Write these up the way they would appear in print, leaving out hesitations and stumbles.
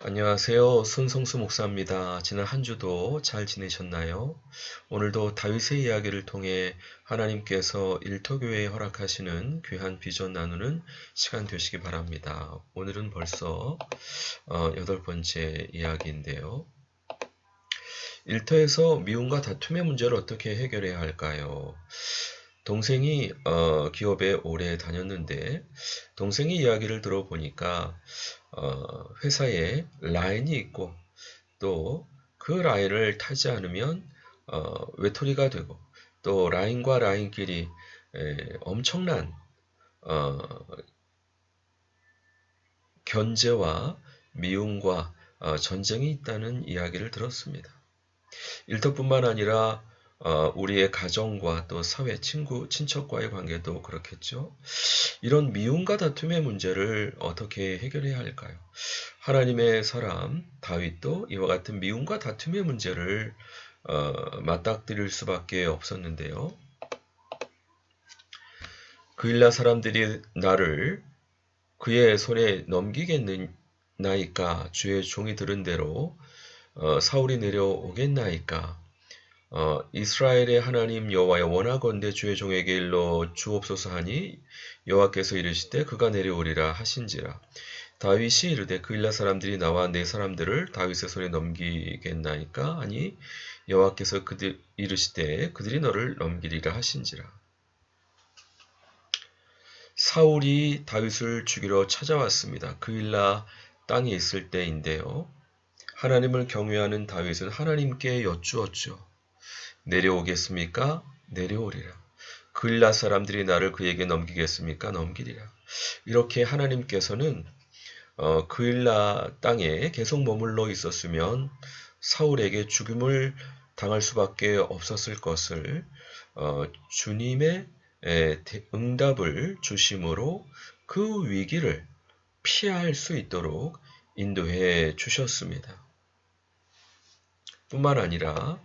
안녕하세요. 손성수 목사입니다. 지난 한 주도 잘 지내셨나요? 오늘도 다윗의 이야기를 통해 하나님께서 일터교회에 허락하시는 귀한 비전 나누는 시간 되시기 바랍니다. 오늘은 벌써 8번째 이야기인데요. 일터에서 미움과 다툼의 문제를 어떻게 해결해야 할까요? 동생이 기업에 오래 다녔는데 동생이 이야기를 들어보니까 회사에 라인이 있고 또 그 라인을 타지 않으면 외톨이가 되고 또 라인과 라인끼리 엄청난 어, 견제와 미움과 전쟁이 있다는 이야기를 들었습니다. 일터뿐만 아니라 우리의 가정과 또 사회, 친구, 친척과의 관계도 그렇겠죠. 이런 미움과 다툼의 문제를 어떻게 해결해야 할까요? 하나님의 사람 다윗도 이와 같은 미움과 다툼의 문제를 맞닥뜨릴 수밖에 없었는데요. 그일라 사람들이 나를 그의 손에 넘기겠나이까? 주의 종이 들은 대로 사울이 내려오겠나이까? 이스라엘의 하나님 여호와여, 원하건대 주의 종에게 일러 주옵소서 하니 여호와께서 이르시되 그가 내려오리라 하신지라. 다윗이 이르되 그일라 사람들이 나와 내 사람들을 다윗의 손에 넘기겠나이까? 하니 여호와께서 이르시되 그들이 너를 넘기리라 하신지라. 사울이 다윗을 죽이러 찾아왔습니다. 그일라 땅에 있을 때인데요. 하나님을 경외하는 다윗은 하나님께 여쭈었죠. 내려오겠습니까? 내려오리라. 그일라 사람들이 나를 그에게 넘기겠습니까? 넘기리라. 이렇게 하나님께서는 그일라 땅에 계속 머물러 있었으면 사울에게 죽음을 당할 수밖에 없었을 것을 주님의 응답을 주심으로 그 위기를 피할 수 있도록 인도해 주셨습니다. 뿐만 아니라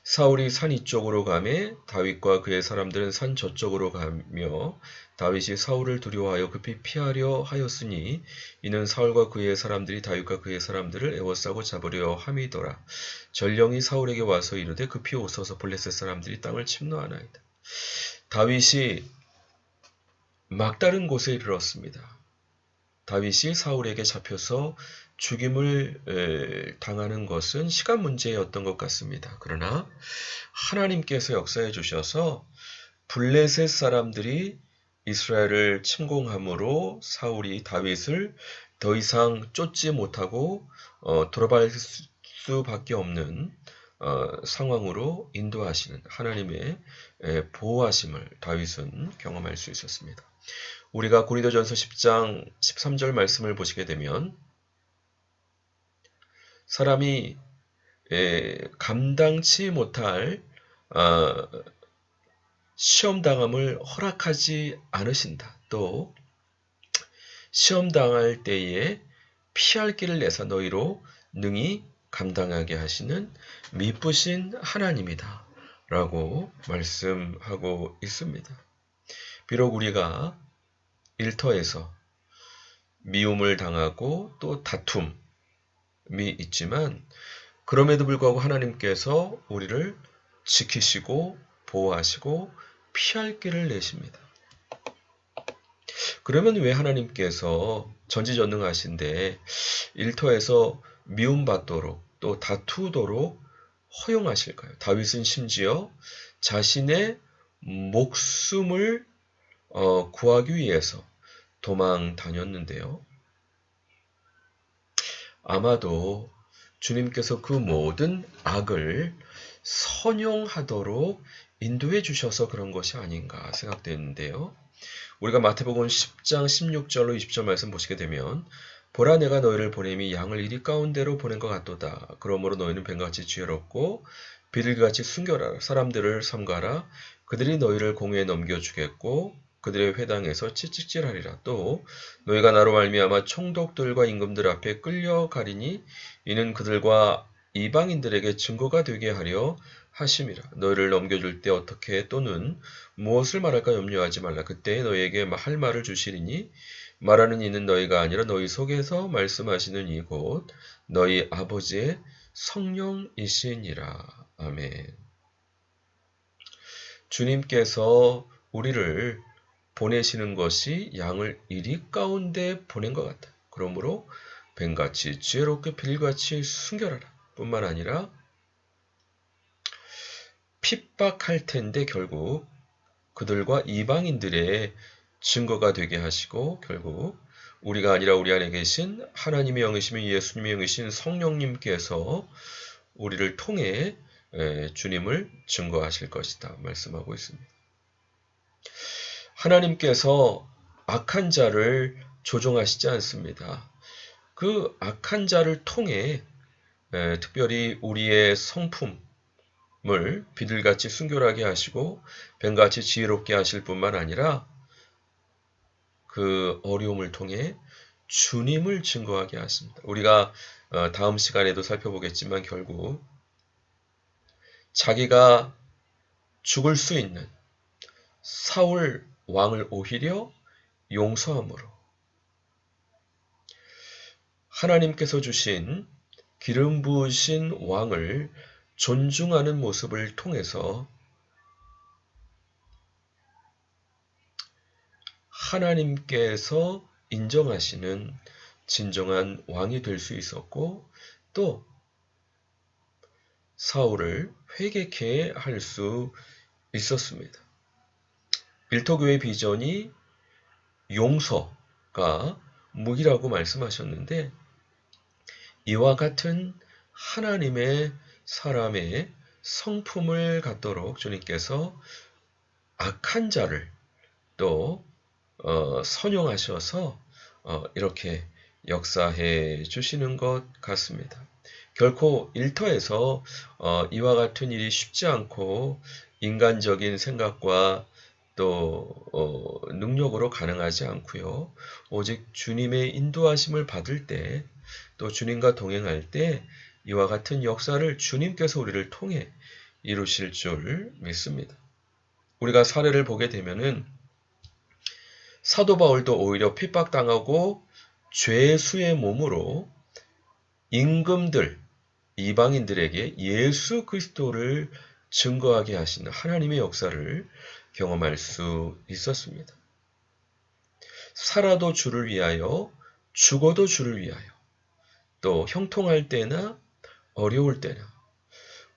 사울이 산 이쪽으로 가매 다윗과 그의 사람들은 산 저쪽으로 가며 다윗이 사울을 두려워하여 급히 피하려 하였으니 이는 사울과 그의 사람들이 다윗과 그의 사람들을 에워싸고 잡으려 함이더라. 전령이 사울에게 와서 이르되 급히 오소서 블레셋 사람들이 땅을 침노하나이다. 다윗이 막다른 곳에 이르렀습니다. 다윗이 사울에게 잡혀서 죽임을 당하는 것은 시간 문제였던 것 같습니다. 그러나 하나님께서 역사해 주셔서 블레셋 사람들이 이스라엘을 침공함으로 사울이 다윗을 더 이상 쫓지 못하고 돌아갈 수밖에 없는 상황으로 인도하시는 하나님의 보호하심을 다윗은 경험할 수 있었습니다. 우리가 고린도전서 10장 13절 말씀을 보시게 되면 사람이 감당치 못할 시험당함을 허락하지 않으신다. 또 시험당할 때에 피할 길을 내사 너희로 능히 감당하게 하시는 미쁘신 하나님이다. 라고 말씀하고 있습니다. 비록 우리가 일터에서 미움을 당하고 또 다툼이 있지만 그럼에도 불구하고 하나님께서 우리를 지키시고 보호하시고 피할 길을 내십니다. 그러면 왜 하나님께서 전지전능하신데 일터에서 미움받도록 또 다투도록 허용하실까요? 다윗은 심지어 자신의 목숨을 구하기 위해서 도망 다녔는데요. 아마도 주님께서 그 모든 악을 선용하도록 인도해 주셔서 그런 것이 아닌가 생각되는데요. 우리가 마태복음 10장 16절로 20절 말씀 보시게 되면 보라 내가 너희를 보냄이 양을 이리 가운데로 보낸 것 같도다. 그러므로 너희는 뱀같이 지혜롭고 비둘기같이 순결하라. 사람들을 삼가라. 그들이 너희를 공회에 넘겨주겠고 그들의 회당에서 채찍질하리라. 또 너희가 나로 말미암아 총독들과 임금들 앞에 끌려가리니 이는 그들과 이방인들에게 증거가 되게 하려 하심이라. 너희를 넘겨줄 때 어떻게 또는 무엇을 말할까 염려하지 말라. 그때 너희에게 할 말을 주시리니 말하는 이는 너희가 아니라 너희 속에서 말씀하시는 이곳 너희 아버지의 성령이시니라. 아멘. 주님께서 우리를 보내시는 것이 양을 이리 가운데 보낸 것 같다. 그러므로 뱀같이 지혜롭게 빌같이 순결하라. 뿐만 아니라 핍박할 텐데 결국 그들과 이방인들의 증거가 되게 하시고 결국 우리가 아니라 우리 안에 계신 하나님의 영이시며 예수님의 영이신 성령님께서 우리를 통해 주님을 증거하실 것이다 말씀하고 있습니다. 하나님께서 악한 자를 조종하시지 않습니다. 그 악한 자를 통해 특별히 우리의 성품을 비둘같이 순결하게 하시고 뱀같이 지혜롭게 하실 뿐만 아니라 그 어려움을 통해 주님을 증거하게 하십니다. 우리가 다음 시간에도 살펴보겠지만 결국 자기가 죽을 수 있는 사울 왕을 오히려 용서함으로 하나님께서 주신 기름 부으신 왕을 존중하는 모습을 통해서 하나님께서 인정하시는 진정한 왕이 될 수 있었고 또 사울을 회개케 할 수 있었습니다. 일터교회 비전이 용서가 무기라고 말씀하셨는데 이와 같은 하나님의 사람의 성품을 갖도록 주님께서 악한 자를 또 선용하셔서 이렇게 역사해 주시는 것 같습니다. 결코 일터에서 이와 같은 일이 쉽지 않고 인간적인 생각과 또 능력으로 가능하지 않고요. 오직 주님의 인도하심을 받을 때 또 주님과 동행할 때 이와 같은 역사를 주님께서 우리를 통해 이루실 줄 믿습니다. 우리가 사례를 보게 되면은 사도 바울도 오히려 핍박당하고 죄수의 몸으로 임금들, 이방인들에게 예수 그리스도를 증거하게 하시는 하나님의 역사를 경험할 수 있었습니다. 살아도 주를 위하여, 죽어도 주를 위하여, 또 형통할 때나 어려울 때나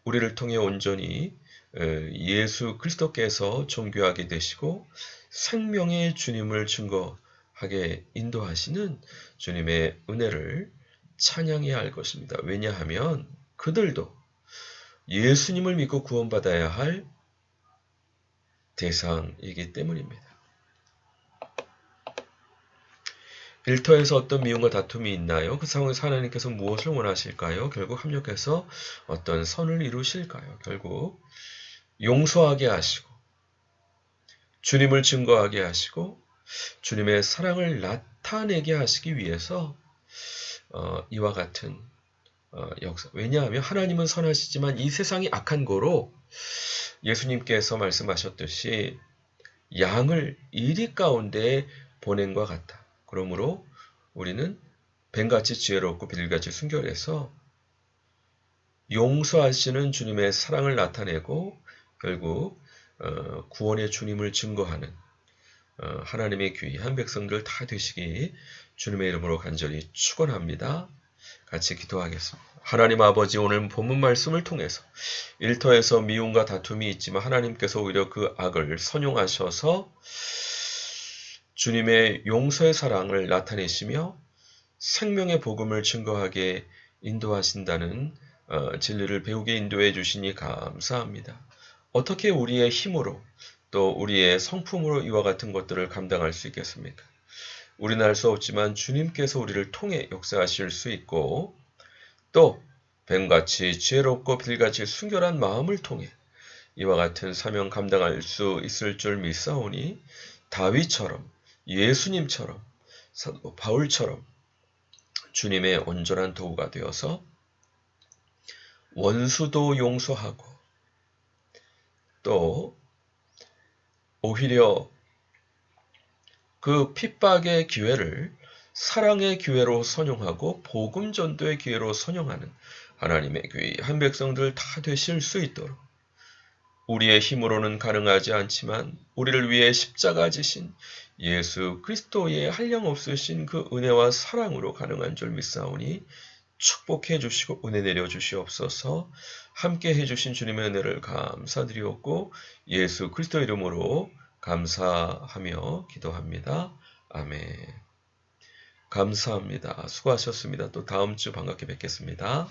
우리를 통해 온전히 예수 그리스도께서 존귀하게 되시고 생명의 주님을 증거하게 인도하시는 주님의 은혜를 찬양해야 할 것입니다. 왜냐하면 그들도 예수님을 믿고 구원받아야 할 대상이기 때문입니다. 일터에서 어떤 미움과 다툼이 있나요? 그 상황에서 하나님께서 무엇을 원하실까요? 결국 합력해서 어떤 선을 이루실까요? 결국 용서하게 하시고 주님을 증거하게 하시고 주님의 사랑을 나타내게 하시기 위해서 이와 같은 역사. 왜냐하면 하나님은 선하시지만 이 세상이 악한 거로 예수님께서 말씀하셨듯이 양을 이리 가운데 보낸 것 같다. 그러므로 우리는 뱀같이 지혜롭고 빌같이 순결해서 용서하시는 주님의 사랑을 나타내고 결국 구원의 주님을 증거하는 하나님의 귀한 백성들 다 되시기 주님의 이름으로 간절히 축원합니다. 같이 기도하겠습니다. 하나님 아버지, 오늘 본문 말씀을 통해서 일터에서 미움과 다툼이 있지만 하나님께서 오히려 그 악을 선용하셔서 주님의 용서의 사랑을 나타내시며 생명의 복음을 증거하게 인도하신다는 진리를 배우게 인도해 주시니 감사합니다. 어떻게 우리의 힘으로 또 우리의 성품으로 이와 같은 것들을 감당할 수 있겠습니까? 우리는 할 수 없지만 주님께서 우리를 통해 역사하실 수 있고 또 뱀같이 지혜롭고 빌같이 순결한 마음을 통해 이와 같은 사명 감당할 수 있을 줄 믿사오니 다윗처럼 예수님처럼 사도 바울처럼 주님의 온전한 도구가 되어서 원수도 용서하고 또 오히려 그 핍박의 기회를 사랑의 기회로 선용하고 복음 전도의 기회로 선용하는 하나님의 귀한 백성들 다 되실 수 있도록 우리의 힘으로는 가능하지 않지만 우리를 위해 십자가 지신 예수 그리스도의 한량없으신 그 은혜와 사랑으로 가능한 줄 믿사오니 축복해 주시고 은혜 내려 주시옵소서. 함께 해주신 주님의 은혜를 감사드리옵고 예수 그리스도 이름으로 감사하며 기도합니다. 아멘. 감사합니다. 수고하셨습니다. 또 다음 주 반갑게 뵙겠습니다.